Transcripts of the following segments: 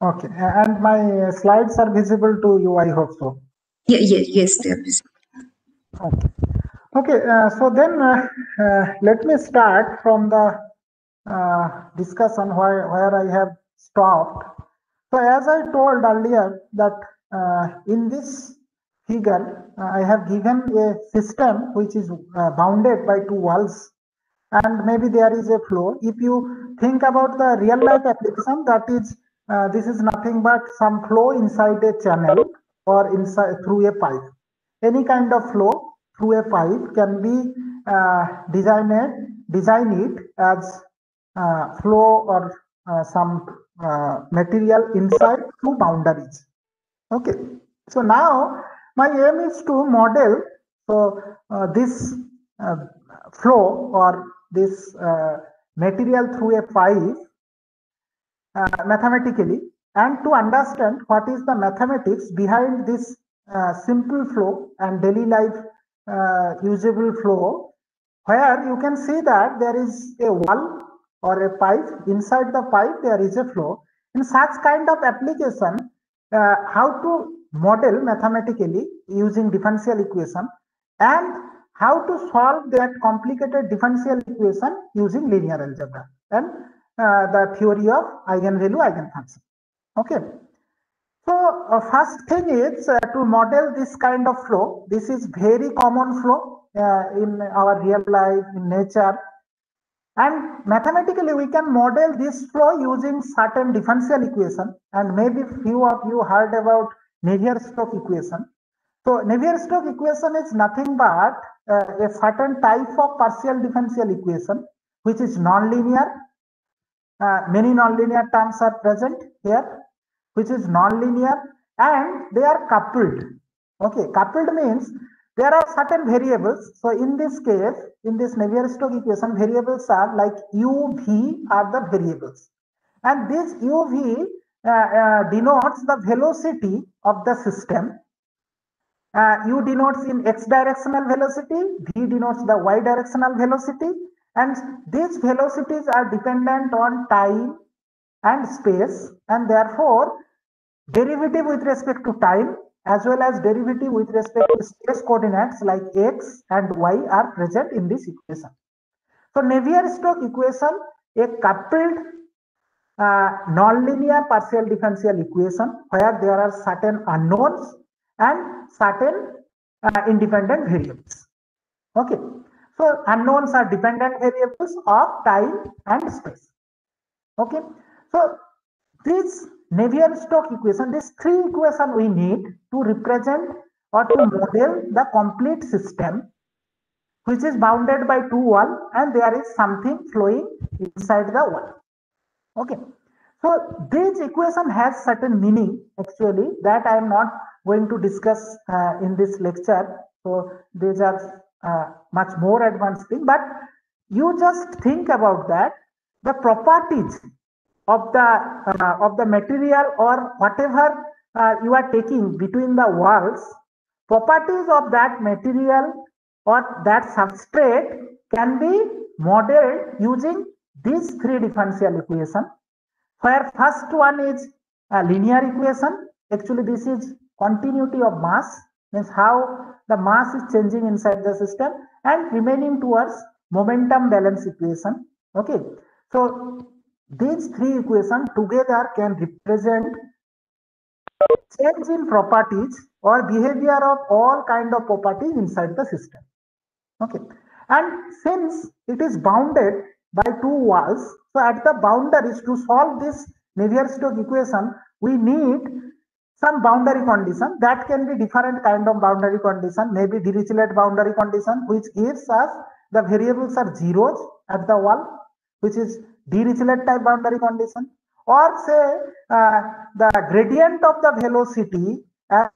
Okay, and my slides are visible to you, I hope so. Yes, they are visible. Okay, okay. So then let me start from the discussion where I have stopped. So as I told earlier that in this figure, I have given a system which is bounded by two walls, and maybe there is a flow. If you think about the real life application, that is this is nothing but some flow inside a channel or inside through a pipe. Any kind of flow through a pipe can be design it as flow or some material inside through boundaries. Okay, so now my aim is to model so this uh, flow or this material through a pipe mathematically, and to understand what is the mathematics behind this simple flow and daily life usable flow, where you can see that there is a wall or a pipe. Inside the pipe there is a flow. In such kind of application, how to model mathematically using differential equation, and how to solve that complicated differential equation using linear algebra and the theory of eigenvalue eigenfunction. Okay, so first thing is to model this kind of flow. This is very common flow in our real life in nature, and mathematically we can model this flow using certain differential equation, and maybe few of you heard about Navier-Stokes equation. So Navier-Stokes equation is nothing but a certain type of partial differential equation which is nonlinear. Many nonlinear terms are present here, which is nonlinear, and they are coupled. Okay, coupled means there are certain variables. So in this case, in this Navier-Stokes equation, variables are like u, v are the variables, and this u, v denotes the velocity of the system. U denotes in x directional velocity, v denotes the y directional velocity, and these velocities are dependent on time and space, and therefore derivative with respect to time as well as derivative with respect to space coordinates like x and y are present in this equation. So Navier-Stokes equation, a coupled nonlinear partial differential equation where there are certain unknowns and certain independent variables. Okay, so unknowns are dependent variables of time and space. Okay, so this Navier-Stokes equation, these three equations we need to represent or to model the complete system which is bounded by two walls and there is something flowing inside the wall. Okay, so this equation has certain meaning actually that I am not going to discuss in this lecture. So these are much more advanced thing, but you just think about that the properties of the material or whatever you are taking between the walls, properties of that material or that substrate can be modeled using these three differential equation, where first one is a linear equation. Actually this is continuity of mass, means how the mass is changing inside the system, and remaining towards momentum balance equation. Okay, so these three equations together can represent change in properties or behavior of all kind of properties inside the system. Okay, and since it is bounded by two walls, so at the boundaries to solve this Navier-Stokes equation, we need some boundary condition. That can be different kind of boundary condition, maybe Dirichlet boundary condition, which gives us the variables are zeros at the wall, which is Dirichlet type boundary condition, or say the gradient of the velocity and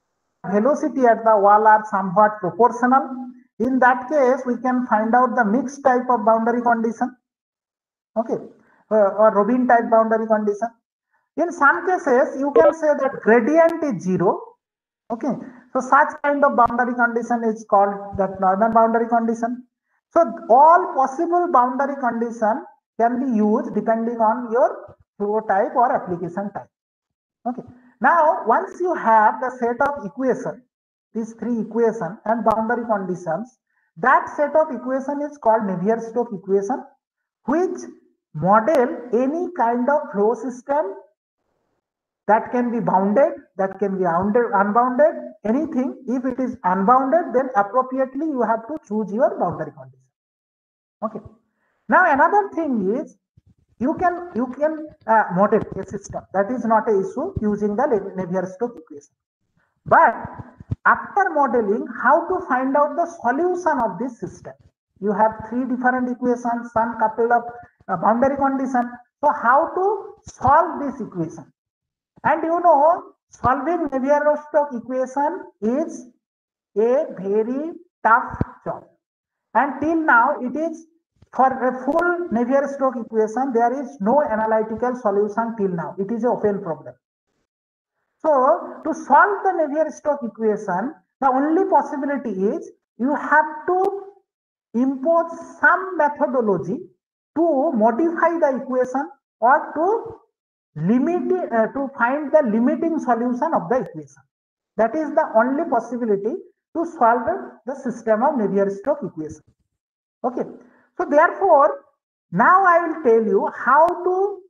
velocity at the wall are somewhat proportional. In that case, we can find out the mixed type of boundary condition. Okay, or Robin type boundary condition. In some cases, you can say that gradient is zero. Okay, so such kind of boundary condition is called that Neumann boundary condition. So all possible boundary condition can be used depending on your flow type or application type. Okay. Now, once you have the set of equation, these three equation and boundary conditions, that set of equation is called Navier-Stokes equation, which model any kind of flow system that can be bounded, that can be unbounded, anything. If it is unbounded, then appropriately you have to choose your boundary condition. Okay. Now another thing is you can model a system. That is not an issue using the Navier-Stokes equation. But after modeling, how to find out the solution of this system? You have three different equations, some couple of boundary conditions. So how to solve this equation? And you know, solving Navier-Stokes equation is a very tough job. And till now, it is for a full Navier-Stokes equation, there is no analytical solution till now. It is an open problem. So, to solve the Navier-Stokes equation, the only possibility is you have to impose some methodology to modify the equation or to to find the limiting solution of the equation. That is the only possibility to solve the system of Navier-Stokes equation. Okay. So therefore, now I will tell you how to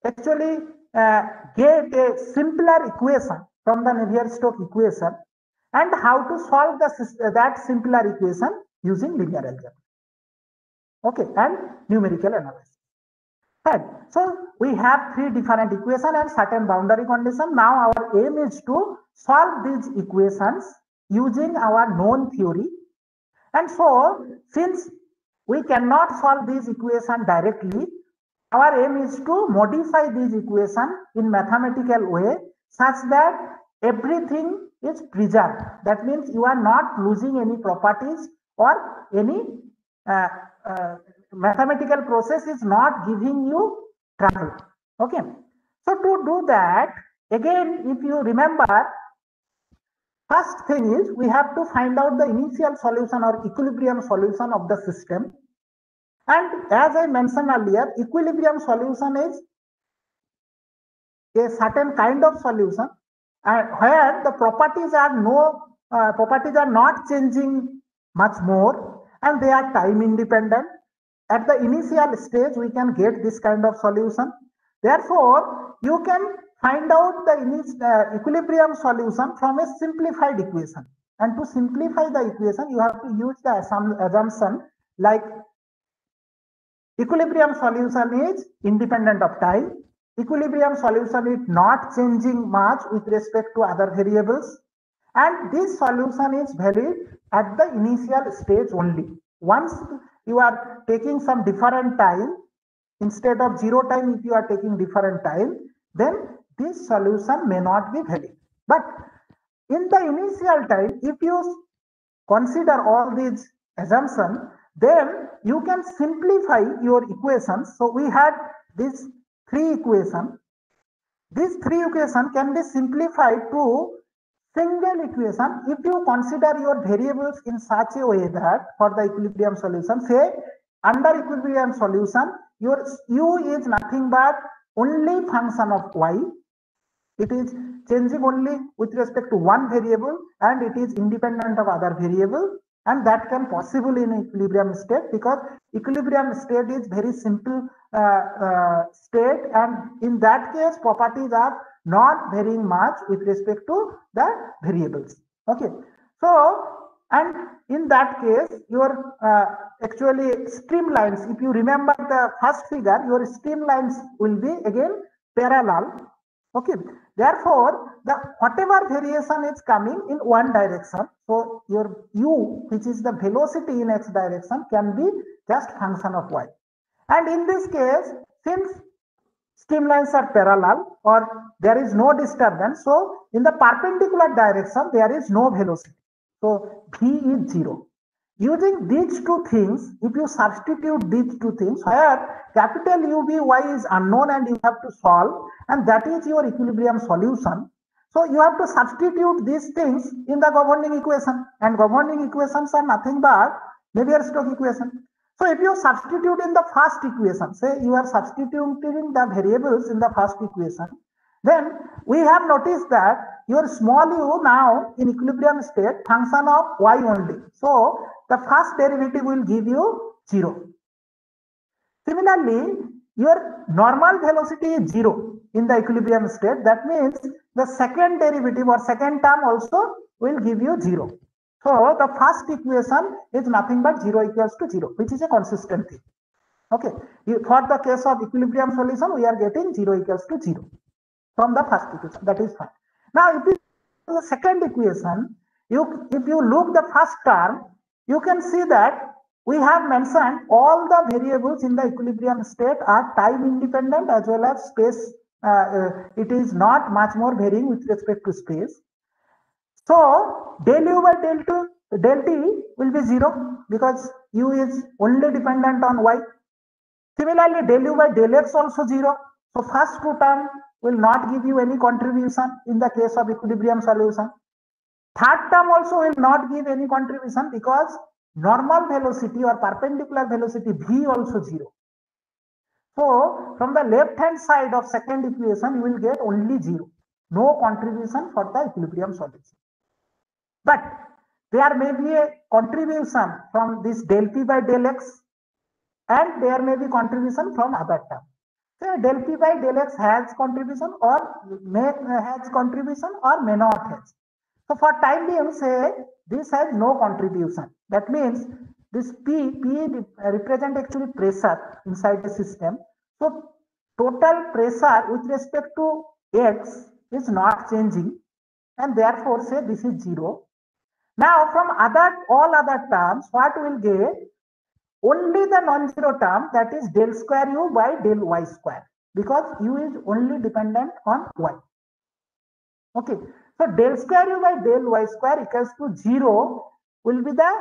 actually get a simpler equation from the Navier-Stokes equation and how to solve that simpler equation using linear algebra. Okay, and numerical analysis. Right. So we have three different equations and certain boundary conditions. Now our aim is to solve these equations using our known theory. And so since we cannot solve these equations directly, our aim is to modify these equations in mathematical way such that everything is preserved. That means you are not losing any properties or any mathematical process is not giving you trouble. Okay. So to do that, again, if you remember, first thing is we have to find out the initial solution or equilibrium solution of the system. And as I mentioned earlier, equilibrium solution is a certain kind of solution where the properties are not changing much more and they are time independent. At the initial stage, we can get this kind of solution. Therefore, you can find out the equilibrium solution from a simplified equation. And to simplify the equation, you have to use the assumption like equilibrium solution is independent of time. Equilibrium solution is not changing much with respect to other variables. And this solution is valid at the initial stage only. Once you are taking some different time, instead of 0 time, if you are taking different time, then this solution may not be valid. But in the initial time, if you consider all these assumptions, then you can simplify your equations. So we had these three equations. These three equations can be simplified to single equation if you consider your variables in such a way that for the equilibrium solution, say under equilibrium solution, your u is nothing but only function of y. It is changing only with respect to one variable and it is independent of other variable, and that can possible in equilibrium state because equilibrium state is very simple state, and in that case properties are not varying much with respect to the variables. Okay. So, and in that case your actually streamlines, if you remember the first figure, your streamlines will be again parallel. Okay. Therefore, the whatever variation is coming in one direction, so your u, which is the velocity in x direction, can be just function of y. And in this case, since streamlines are parallel or there is no disturbance, so in the perpendicular direction there is no velocity. So v is 0. Using these two things, if you substitute these two things, where capital U, V, Y is unknown and you have to solve, and that is your equilibrium solution. So you have to substitute these things in the governing equation, and governing equations are nothing but Navier-Stokes equation. So if you substitute in the first equation, say you are substituting the variables in the first equation, Then we have noticed that your small u now in equilibrium state function of y only. So the first derivative will give you 0. Similarly, your normal velocity is 0 in the equilibrium state. That means the second derivative or second term also will give you 0. So the first equation is nothing but 0 equals to 0, which is a consistent thing. Okay. For the case of equilibrium solution, we are getting 0 equals to 0 from the first equation. That is fine. Now, if you the second equation, if you look the first term, you can see that we have mentioned all the variables in the equilibrium state are time independent as well as space. It is not much more varying with respect to space. So del u by del t will be 0 because u is only dependent on y. Similarly, del u by del x also 0. So first two term will not give you any contribution in the case of equilibrium solution. Third term also will not give any contribution because normal velocity or perpendicular velocity v also 0. So from the left hand side of second equation, you will get only 0. No contribution for the equilibrium solution. But there may be a contribution from this del p by del x, and there may be contribution from other term. So del p by del x has contribution or may not have. So for time being, say this has no contribution. That means this P represent actually pressure inside the system. So total pressure with respect to x is not changing, and therefore say this is 0. Now from all other terms, what we'll get? Only the non-zero term, that is del square u by del y square, because u is only dependent on y. Okay, so del square u by del y square equals to 0 will be the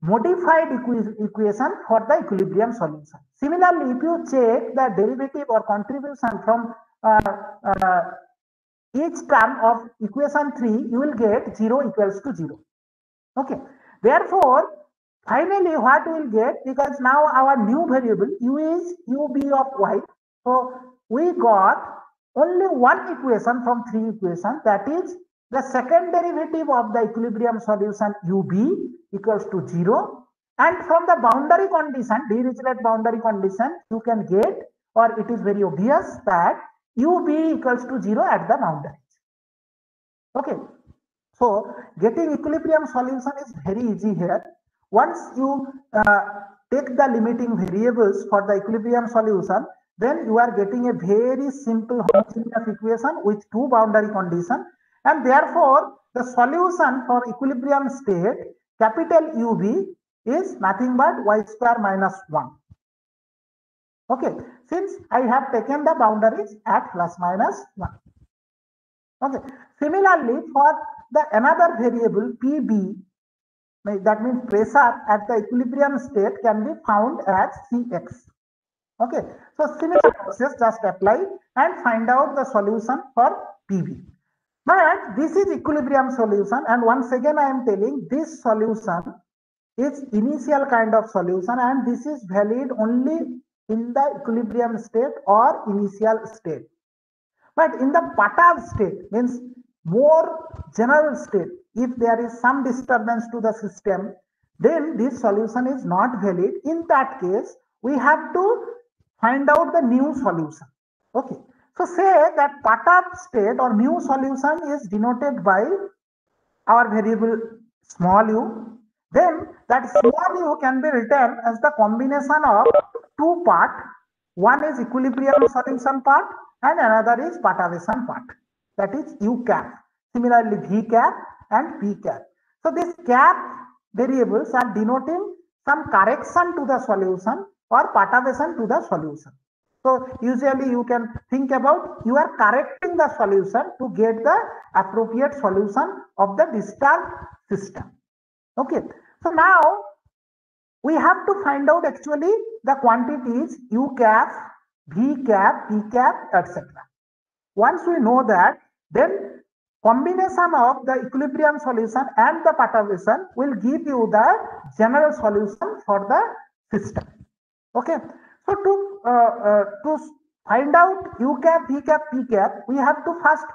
modified equation for the equilibrium solution. Similarly, if you check the derivative or contribution from each term of equation 3, you will get 0 equals to 0. Okay, therefore finally what we will get, because now our new variable u is ub of y, so we got only one equation from 3 equations, that is the second derivative of the equilibrium solution ub equals to 0, and from the boundary condition, Dirichlet boundary condition, you can get, or it is very obvious that ub equals to 0 at the boundaries. Okay, so getting equilibrium solution is very easy here. Once you take the limiting variables for the equilibrium solution, then you are getting a very simple homogeneous equation with two boundary conditions, and therefore the solution for equilibrium state capital UB is nothing but y square minus 1. Okay, since I have taken the boundaries at plus minus 1. Okay, similarly for the another variable PB, that means pressure at the equilibrium state, can be found as Cx. Okay, so similar process just apply and find out the solution for PB. But this is equilibrium solution, and once again I am telling this solution is initial kind of solution, and this is valid only in the equilibrium state or initial state. But in the Patav state, means more general state, if there is some disturbance to the system, then this solution is not valid. In that case, we have to find out the new solution. Okay, so say that Patav state or new solution is denoted by our variable small u. Then that small u can be written as the combination of two parts. One is equilibrium solution part and another is Patavation part. That is u cap. Similarly, v cap and p cap. So these cap variables are denoting some correction to the solution or perturbation to the solution. So usually you can think about you are correcting the solution to get the appropriate solution of the disturbed system. Okay, so now we have to find out actually the quantities u cap, v cap, p cap, etc. Once we know that, then combination of the equilibrium solution and the perturbation will give you the general solution for the system. Okay, so to find out u cap, v cap, p cap, we have to first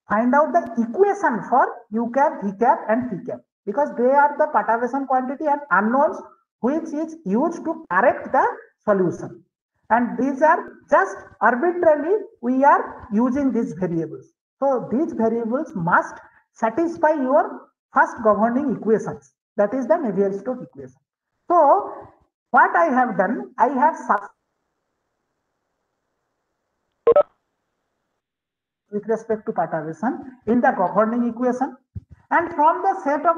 find out the equation for u cap, v cap and p cap, because they are the perturbation quantity and unknowns which is used to correct the solution. And these are just arbitrarily we are using these variables. So these variables must satisfy your first governing equations, that is the Navier-Stokes equation. So what I have done, I have with respect to perturbation in the governing equation, and from the set of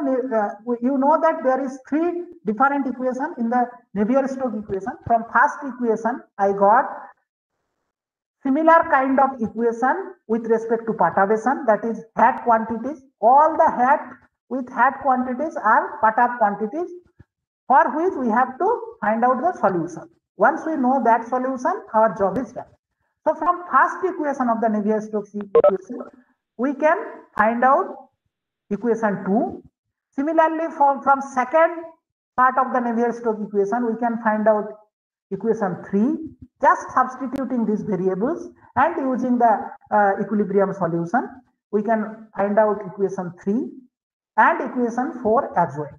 you know that there is three different equations in the Navier-Stokes equation. From first equation I got similar kind of equation with respect to perturbation, that is hat quantities. All the hat with hat quantities are perturb quantities for which we have to find out the solution. Once we know that solution, our job is done. So from first equation of the Navier-Stokes equation, we can find out equation 2. Similarly, from second part of the Navier-Stokes equation, we can find out equation 3, just substituting these variables and using the equilibrium solution, we can find out equation 3 and equation 4 as well.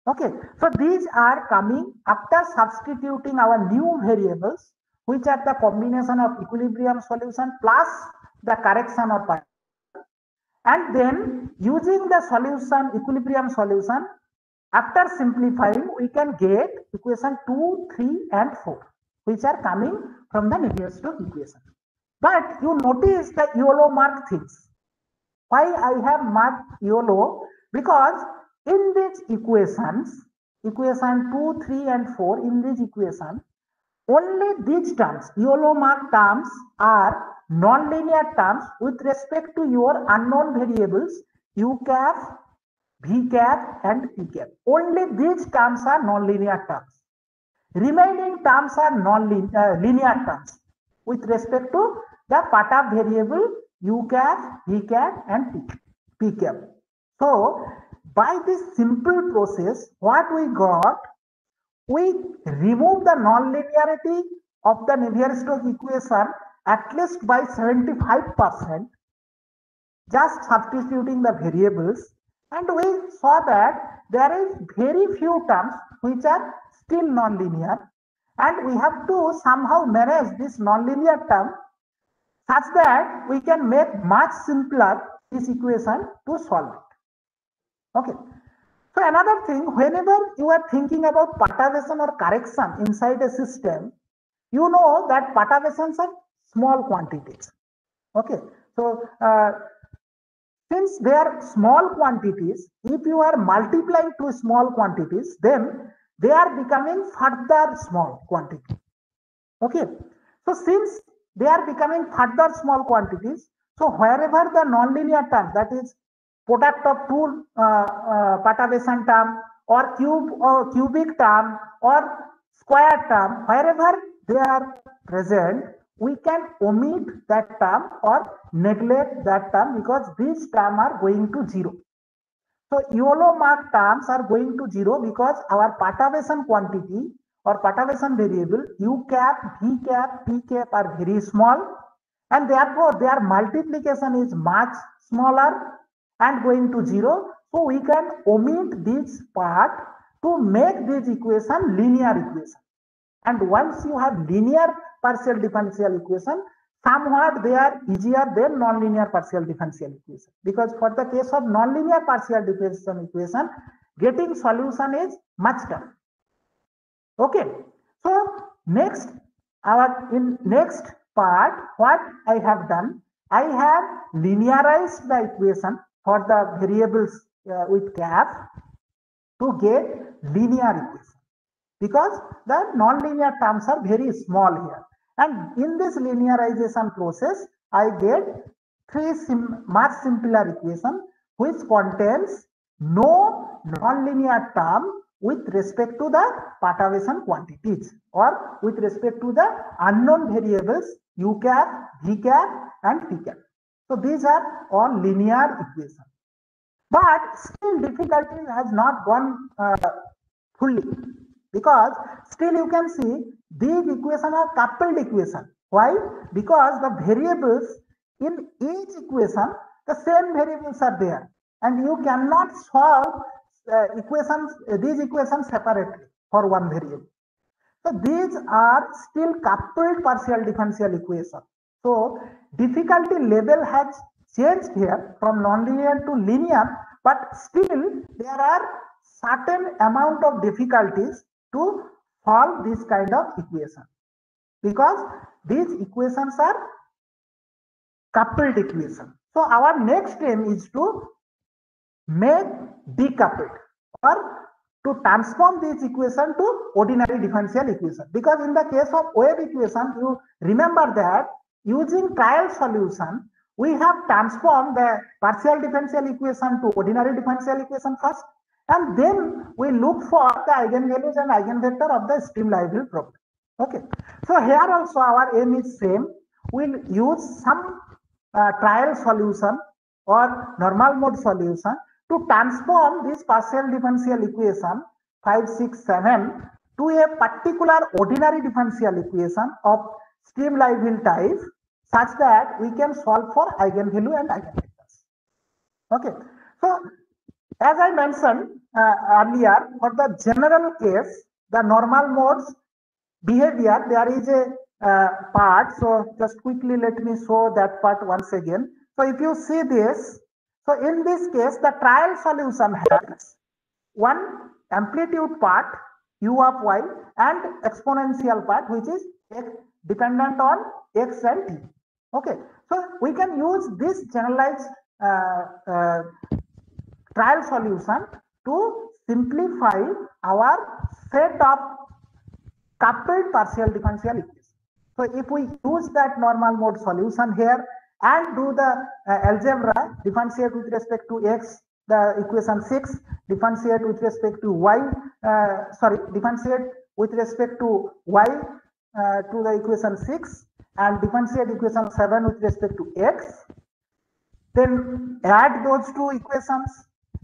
Okay, so these are coming after substituting our new variables, which are the combination of equilibrium solution plus the correction of part. And then using the solution, equilibrium solution, after simplifying, we can get equation 2, 3 and 4, which are coming from the Navier-Stokes equation. But you notice the yellow mark things. Why I have marked yellow? Because in these equations, equation 2, 3 and 4, in this equation, only these terms, yellow mark terms, are nonlinear terms with respect to your unknown variables u cap, v cap and p cap. Only these terms are nonlinear terms. Remaining terms are linear terms with respect to the perturbed variable u cap, v cap and p cap. So by this simple process, what we got, we remove the nonlinearity of the Navier-Stokes equation at least by 75%, just substituting the variables, and we saw that there is very few terms which are still nonlinear, and we have to somehow manage this nonlinear term such that we can make much simpler this equation to solve it. Okay. So another thing, whenever you are thinking about perturbation or correction inside a system, you know that perturbations are small quantities. Okay, so since they are small quantities, if you are multiplying two small quantities, then they are becoming further small quantity. Okay, so since they are becoming further small quantities, so wherever the nonlinear term, that is product of two perturbation term or cubic term or square term, wherever they are present, we can omit that term or neglect that term because these terms are going to 0. So yellow mark terms are going to 0 because our perturbation quantity or perturbation variable u cap, v cap, p cap are very small, and therefore their multiplication is much smaller and going to 0. So we can omit this part to make this equation linear equation. And once you have linear partial differential equation, somewhat they are easier than nonlinear partial differential equation, because for the case of nonlinear partial differential equation, getting solution is much tough. Okay, so next, in next part, what I have done, I have linearized the equation for the variables with cap to get linear equation, because the nonlinear terms are very small here. And in this linearization process, I get much simpler equation which contains no nonlinear term with respect to the perturbation quantities or with respect to the unknown variables u cap, v cap and p cap. So these are all linear equations. But still difficulty has not gone fully, because still you can see these equations are coupled equation. Why? Because the variables in each equation, the same variables are there, and you cannot solve these equations separately for one variable. So these are still coupled partial differential equation. So difficulty level has changed here from nonlinear to linear, but still there are certain amount of difficulties to solve this kind of equation, because these equations are coupled equation. So our next aim is to make decoupled, or to transform this equation to ordinary differential equation. Because in the case of wave equation, you remember that using trial solution, we have transformed the partial differential equation to ordinary differential equation first, and then we look for the eigenvalues and eigenvector of the stream-Liouville problem. Okay, so here also our aim is same. We'll use some trial solution or normal mode solution to transform this partial differential equation 5, 6, 7 to a particular ordinary differential equation of stream-Liouville type, such that we can solve for eigenvalue and eigenvectors. Okay, so as I mentioned earlier, for the general case, the normal modes behavior, there is a part. So just quickly let me show that part once again. So if you see this, so in this case, the trial solution has one amplitude part u of y and exponential part, which is x dependent on x and t. Okay, so we can use this generalized trial solution to simplify our set of coupled partial differential equation. So if we use that normal mode solution here and do the algebra, differentiate with respect to x, the equation 6, differentiate with respect to y, differentiate with respect to y to the equation 6, and differentiate equation 7 with respect to x, then add those two equations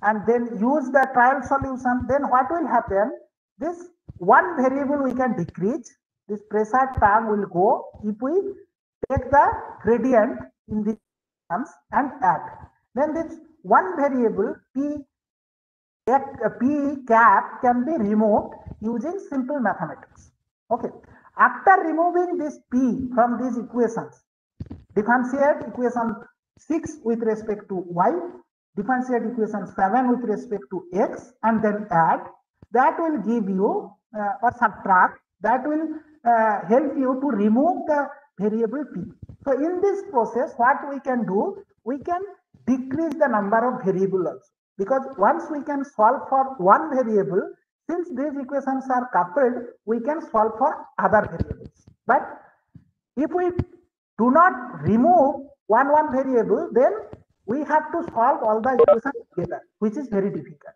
and then use the trial solution, then what will happen? This one variable we can decrease, this pressure term will go if we take the gradient in these terms and add. Then this one variable p cap can be removed using simple mathematics. Okay, after removing this p from these equations, differentiate equation 6 with respect to y, differentiate equation 7 with respect to x, and then add. That will give you or subtract, that will help you to remove the variable p. So in this process, what we can do, we can decrease the number of variables also, because once we can solve for one variable, since these equations are coupled, we can solve for other variables. But if we do not remove one variable, then we have to solve all the equations together, which is very difficult.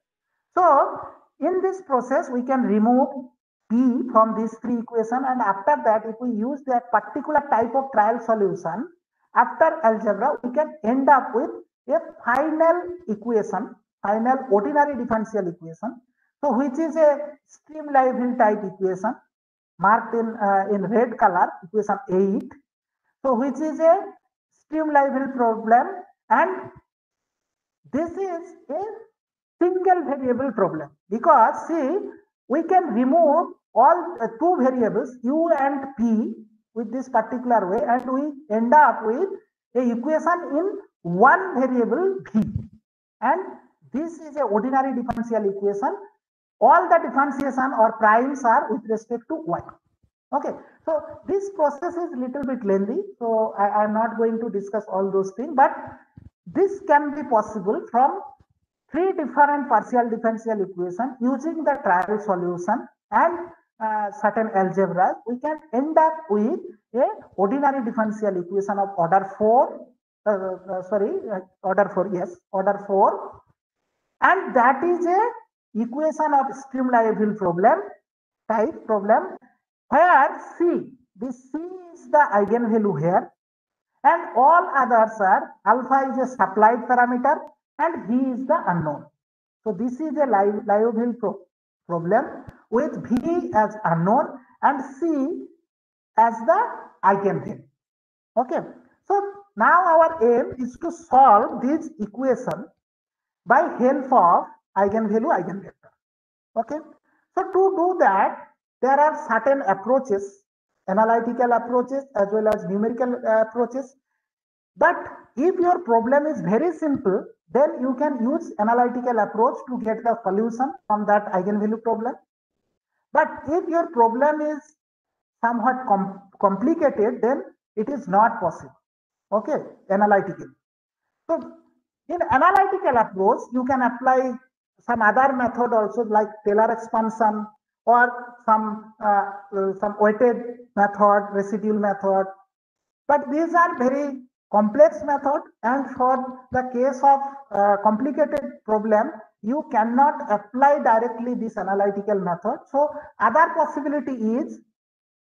So in this process, we can remove p from these three equations, and after that, if we use that particular type of trial solution, after algebra, we can end up with a final equation, final ordinary differential equation, so which is a stream-Liouville type equation marked in red color, equation 8. So which is a stream-Liouville problem, and this is a single variable problem, because see, we can remove all two variables u and p with this particular way, and we end up with a equation in one variable v, and this is a ordinary differential equation. All the differentiation or primes are with respect to y. Okay, so this process is little bit lengthy, so I am not going to discuss all those things, but this can be possible from three different partial differential equations using the trial solution and certain algebras. We can end up with a ordinary differential equation of order 4, order 4, and that is a equation of stream-Liouville problem type problem, where C, this C is the eigenvalue here, and all others are alpha is a supplied parameter and V is the unknown. So this is a Liouville problem with V as unknown and C as the eigenvalue. Okay, so now our aim is to solve this equation by help of eigenvalue, eigenvector. Okay, so to do that, there are certain approaches, analytical approaches as well as numerical approaches. But if your problem is very simple, then you can use analytical approach to get the solution from that eigenvalue problem. But if your problem is somewhat complicated, then it is not possible. Okay, analytically. So in analytical approach, you can apply some other method also, like Taylor expansion or some weighted method, residual method. But these are very complex method, and for the case of complicated problem, you cannot apply directly this analytical method. So other possibility is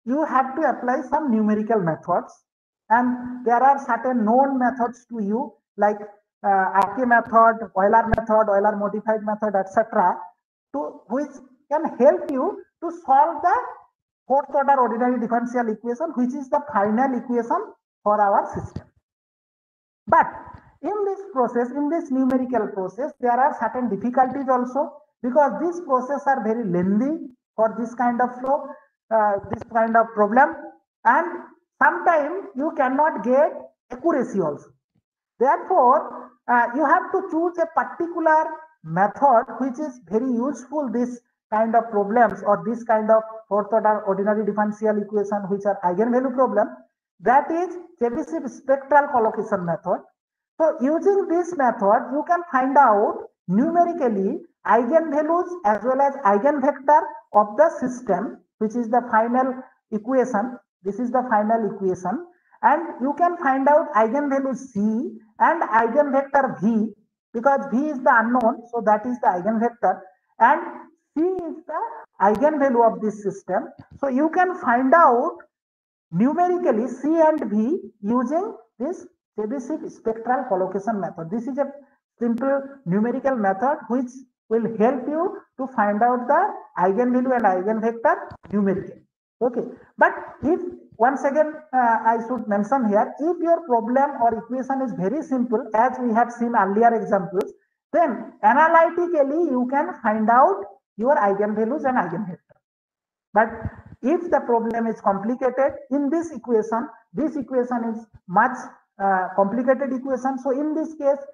you have to apply some numerical methods, and there are certain known methods to you, like RK method, Euler modified method, etc., to which can help you to solve the fourth order ordinary differential equation, which is the final equation for our system. But in this process, in this numerical process, there are certain difficulties also, because these processes are very lengthy for this kind of flow, this kind of problem, and sometimes you cannot get accuracy also. Therefore, you have to choose a particular method which is very useful this kind of problems, or this kind of fourth order ordinary differential equation which are eigenvalue problem. That is Chebyshev spectral collocation method. So using this method, you can find out numerically eigenvalues as well as eigenvector of the system, which is the final equation. This is the final equation. And you can find out eigenvalue C and eigenvector V, because V is the unknown, so that is the eigenvector, and C is the eigenvalue of this system. So you can find out numerically C and V using this Chebyshev spectral collocation method. This is a simple numerical method which will help you to find out the eigenvalue and eigenvector numerically. Okay, but if once again I should mention here, if your problem or equation is very simple, as we have seen earlier examples, then analytically you can find out your eigenvalues and eigenvector. But if the problem is complicated, in this equation is much complicated equation. So in this case,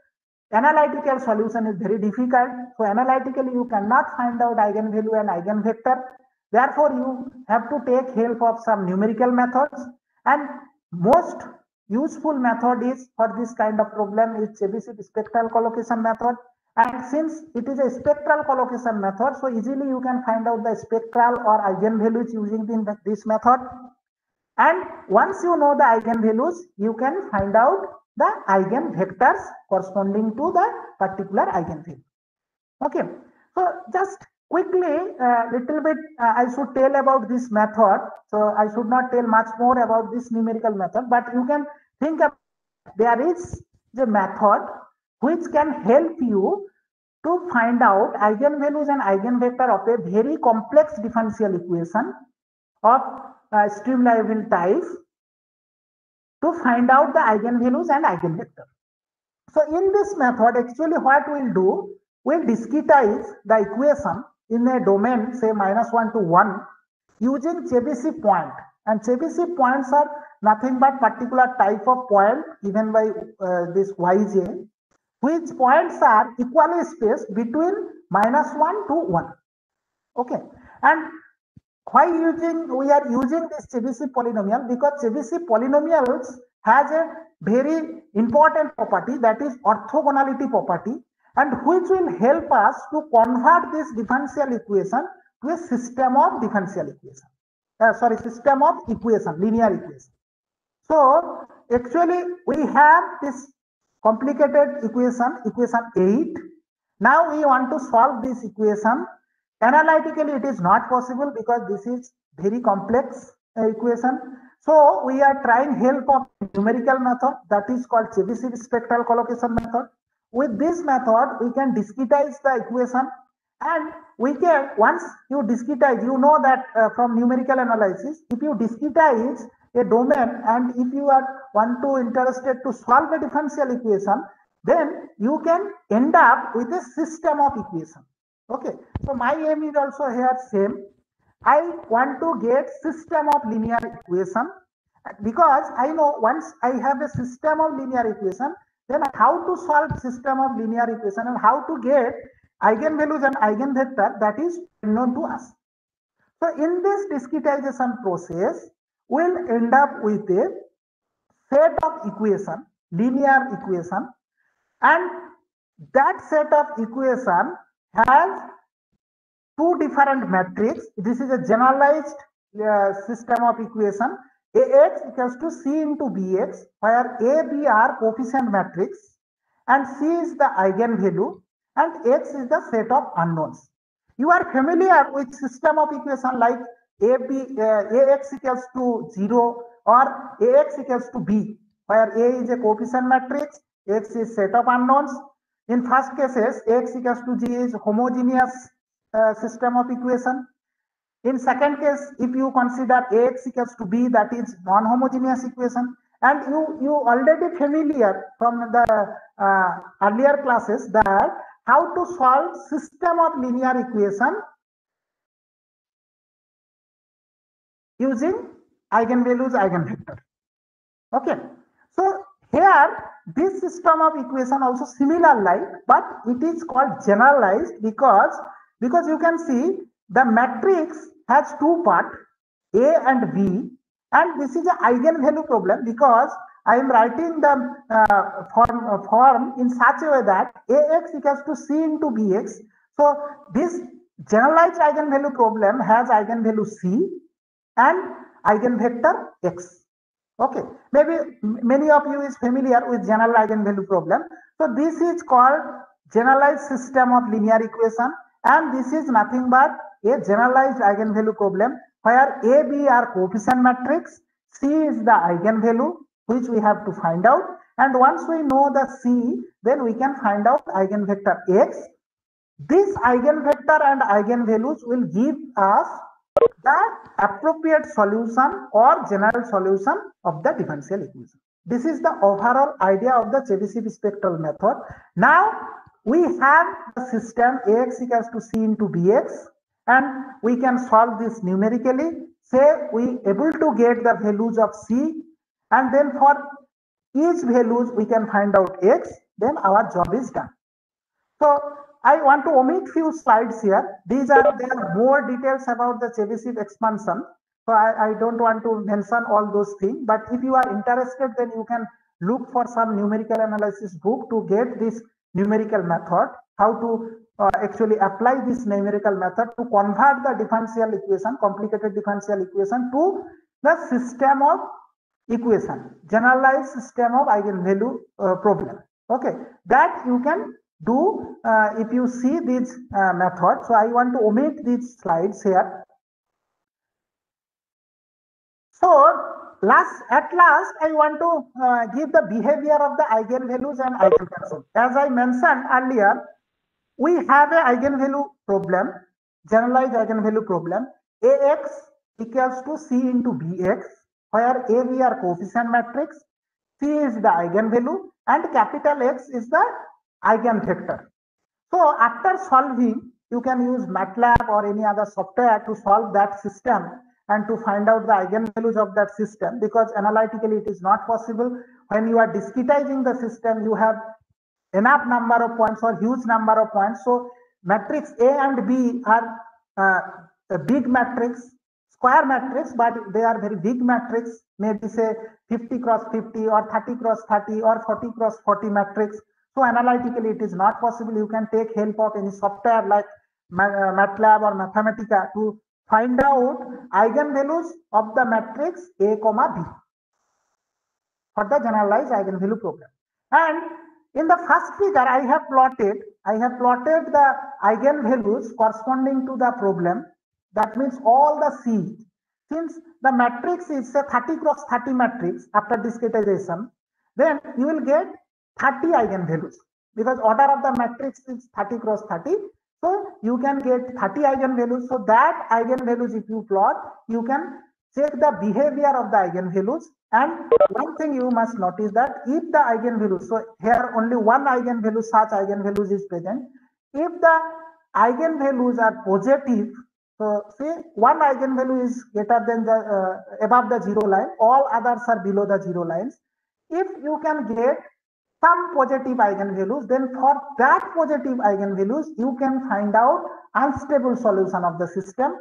analytical solution is very difficult. So analytically you cannot find out eigenvalue and eigenvector. Therefore, you have to take help of some numerical methods, and most useful method is for this kind of problem is Chebyshev spectral collocation method. And since it is a spectral collocation method, so easily you can find out the spectral or eigenvalues using this method. And once you know the eigenvalues, you can find out the eigenvectors corresponding to the particular eigenvalue. Okay, so just quickly, little bit, I should tell about this method. So I should not tell much more about this numerical method, but you can think of, there is the method which can help you to find out eigenvalues and eigenvector of a very complex differential equation of stream Liouville type, to find out the eigenvalues and eigenvector. So in this method, actually what we'll do, we'll discretize the equation in a domain, say -1 to 1, using Chebyshev point. And Chebyshev points are nothing but particular type of point given by this Yj, which points are equally spaced between -1 to 1. Okay, and why we are using this Chebyshev polynomial? Because Chebyshev polynomials has a very important property, that is orthogonality property, and which will help us to convert this differential equation to a system of differential equation. System of equation, linear equation. So actually we have this complicated equation, equation 8. Now we want to solve this equation. Analytically it is not possible because this is very complex equation. So we are trying help of numerical method, that is called Chebyshev spectral collocation method. With this method we can discretize the equation, and we can, once you discretize, you know that from numerical analysis, if you discretize a domain, and if you want to interested to solve a differential equation, then you can end up with a system of equation. Okay, so my aim is also here same. I want to get system of linear equation, because I know once I have a system of linear equation, then how to solve system of linear equation and how to get eigenvalues and eigenvector, that is unknown to us. So in this discretization process, we'll end up with a set of equation, linear equation, and that set of equation has two different matrices. This is a generalized system of equation. Ax equals to C into Bx, where A, B are coefficient matrix and C is the eigenvalue and X is the set of unknowns. You are familiar with system of equation like Ax equals to 0 or Ax equals to B, where A is a coefficient matrix, X is set of unknowns. In first cases, X equals to G is homogeneous system of equation. In second case, if you consider Ax equals to B, that is non-homogeneous equation. And you already familiar from the earlier classes that how to solve system of linear equation using eigenvalues, eigenvector. Okay, so here this system of equation also similar like, but it is called generalized because you can see the matrix has two parts, A and B, and this is an eigenvalue problem because I am writing the form in such a way that Ax equals to C into Bx. So this generalized eigenvalue problem has eigenvalue C and eigenvector X. Okay, maybe many of you is familiar with general eigenvalue problem. So this is called generalized system of linear equation, and this is nothing but a generalized eigenvalue problem where A, B are coefficient matrix, C is the eigenvalue which we have to find out, and once we know the C, then we can find out eigenvector X. This eigenvector and eigenvalues will give us the appropriate solution or general solution of the differential equation. This is the overall idea of the Chebyshev spectral method. Now we have the system Ax equals to C into Bx, and we can solve this numerically. Say we able to get the values of C, and then for each values we can find out X, then our job is done. So I want to omit few slides here. There are more details about the Chebyshev expansion. So I don't want to mention all those things, but if you are interested, then you can look for some numerical analysis book to get this numerical method, how to actually apply this numerical method to convert the differential equation, complicated differential equation, to the system of equation, generalized system of eigenvalue problem. Okay, that you can do if you see this method. So I want to omit these slides here. So at last I want to give the behavior of the eigenvalues and eigenfunctions. As I mentioned earlier, we have an eigenvalue problem, generalized eigenvalue problem. Ax equals to C into Bx, where A, B are coefficient matrix, C is the eigenvalue, and capital X is the eigenvector. So after solving, you can use MATLAB or any other software to solve that system and to find out the eigenvalues of that system, because analytically it is not possible. When you are discretizing the system, you have enough number of points or huge number of points. So matrix A and B are a big matrix, square matrix, but they are very big matrix, maybe say 50 cross 50 or 30 cross 30 or 40 cross 40 matrix. So analytically it is not possible. You can take help of any software like MATLAB or Mathematica to find out eigenvalues of the matrix A, B for the generalized eigenvalue problem. And in the first figure, I have plotted the eigenvalues corresponding to the problem. That means all the C. Since the matrix is a 30 cross 30 matrix after discretization, then you will get 30 eigenvalues, because order of the matrix is 30 cross 30. So you can get 30 eigenvalues. So that eigenvalues, if you plot, you can check the behavior of the eigenvalues. And one thing you must notice that if the eigenvalues, so here only one eigenvalue, such eigenvalues is present. If the eigenvalues are positive, so say one eigenvalue is greater than the above the zero line, all others are below the zero lines. If you can get some positive eigenvalues, then for that positive eigenvalues, you can find out unstable solution of the system.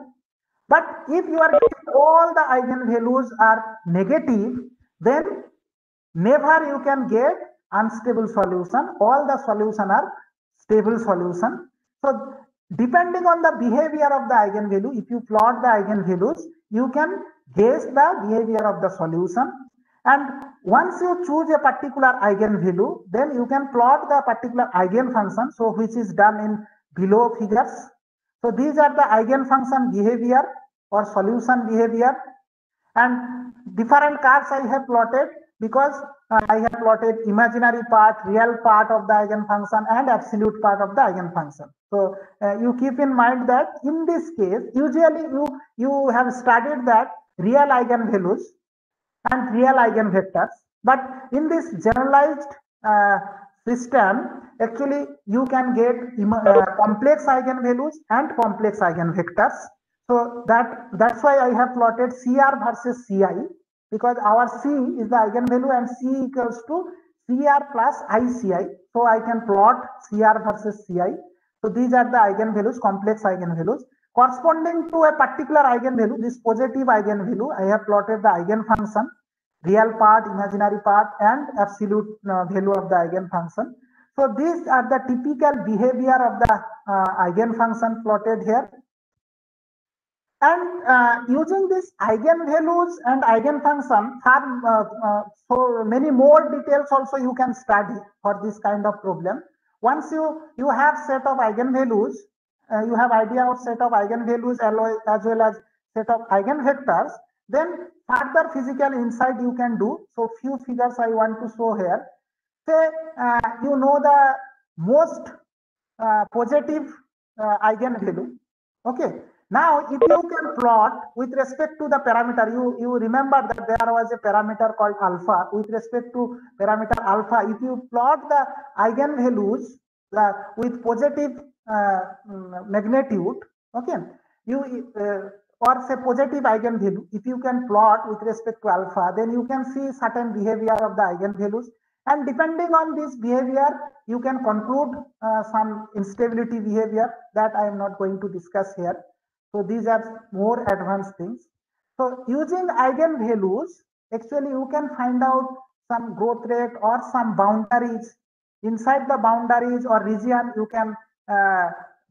But if you are getting all the eigenvalues are negative, then never you can get unstable solution. All the solution are stable solution. So depending on the behavior of the eigenvalue, if you plot the eigenvalues, you can guess the behavior of the solution. And once you choose a particular eigenvalue, then you can plot the particular eigenfunction, so which is done in below figures. So these are the eigenfunction behavior or solution behavior, and different curves I have plotted because I have plotted imaginary part, real part of the eigenfunction and absolute part of the eigenfunction. So you keep in mind that in this case, usually you have studied that real eigenvalues and real eigenvectors, but in this generalized system, actually you can get complex eigenvalues and complex eigenvectors. So that's why I have plotted CR versus CI, because our C is the eigenvalue and C equals to CR plus ICI. So I can plot CR versus CI. So these are the eigenvalues, complex eigenvalues. Corresponding to a particular eigenvalue, this positive eigenvalue, I have plotted the eigenfunction, real part, imaginary part, and absolute value of the eigenfunction. So these are the typical behavior of the eigenfunction plotted here. And using these eigenvalues and eigenfunction, so many more details also you can study for this kind of problem. Once you have set of eigenvalues, you have idea of set of eigenvalues as well as set of eigenvectors, then further physical insight you can do. So few figures I want to show here. Say you know the most positive eigenvalue. Okay. Now, if you can plot with respect to the parameter, you remember that there was a parameter called alpha. With respect to parameter alpha, if you plot the eigenvalues with positive magnitude, okay, or say positive eigenvalue, if you can plot with respect to alpha, then you can see certain behavior of the eigenvalues. And depending on this behavior, you can conclude some instability behavior that I am not going to discuss here. So these are more advanced things. So using eigenvalues, actually you can find out some growth rate or some boundaries. Inside the boundaries or region, you can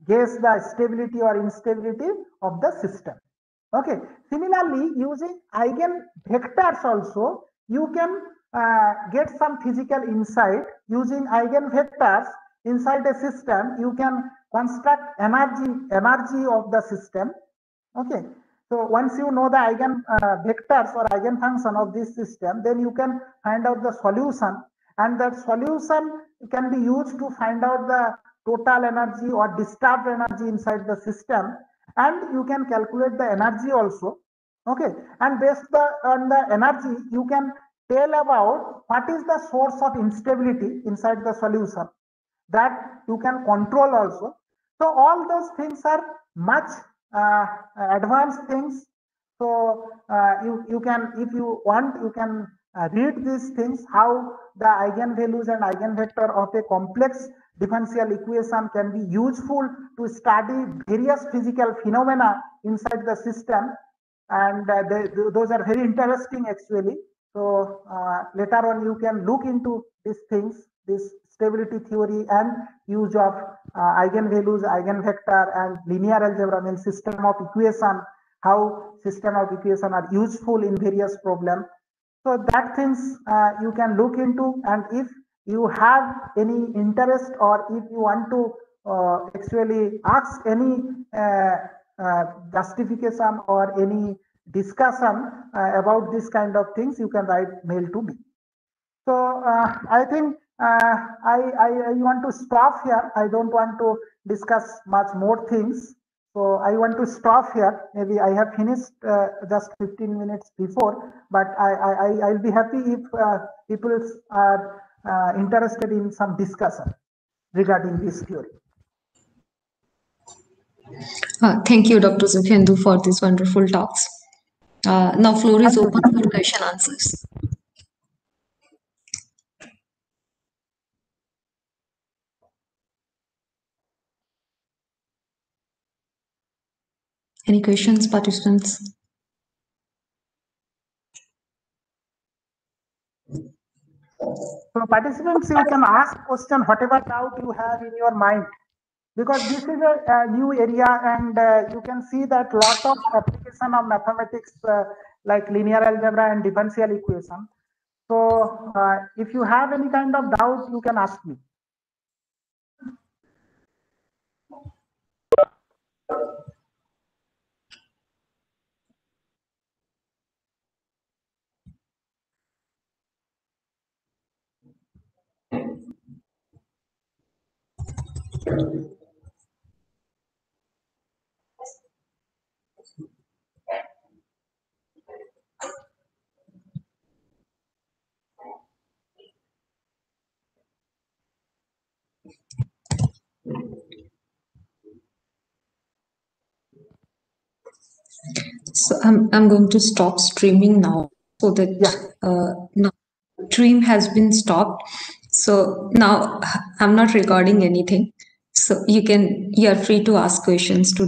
guess the stability or instability of the system. Okay. Similarly, using eigenvectors also, you can get some physical insight. Using eigenvectors inside a system, you can construct energy of the system. Okay. So once you know the eigenvectors or eigenfunction of this system, then you can find out the solution, and that solution can be used to find out the total energy or disturbed energy inside the system, and you can calculate the energy also. Okay. And based on the energy, you can tell about what is the source of instability inside the solution, that you can control also. So all those things are much advanced things. So you can, if you want, you can read these things, how the eigenvalues and eigenvector of a complex differential equation can be useful to study various physical phenomena inside the system. And those are very interesting actually. So later on you can look into these things, this stability theory and use of eigenvalues, eigenvector, and linear algebra, means system of equation, how system of equation are useful in various problems. So that things you can look into, and if you have any interest or if you want to actually ask any justification or any discussion about this kind of things, you can write mail to me. So I think I want to stop here. I don't want to discuss much more things. So I want to stop here. Maybe I have finished just 15 minutes before, but I'll be happy if people are interested in some discussion regarding this theory. Thank you, Dr. Sukhendu, for these wonderful talks. Now, floor is Thank you. open for question answers. Any questions, participants? So participants, you can ask question, whatever doubt you have in your mind, because this is a new area, and you can see that lot of application of mathematics like linear algebra and differential equation. So if you have any kind of doubt, you can ask me. So I'm going to stop streaming now so that now stream has been stopped. So now I'm not recording anything. So you are free to ask questions to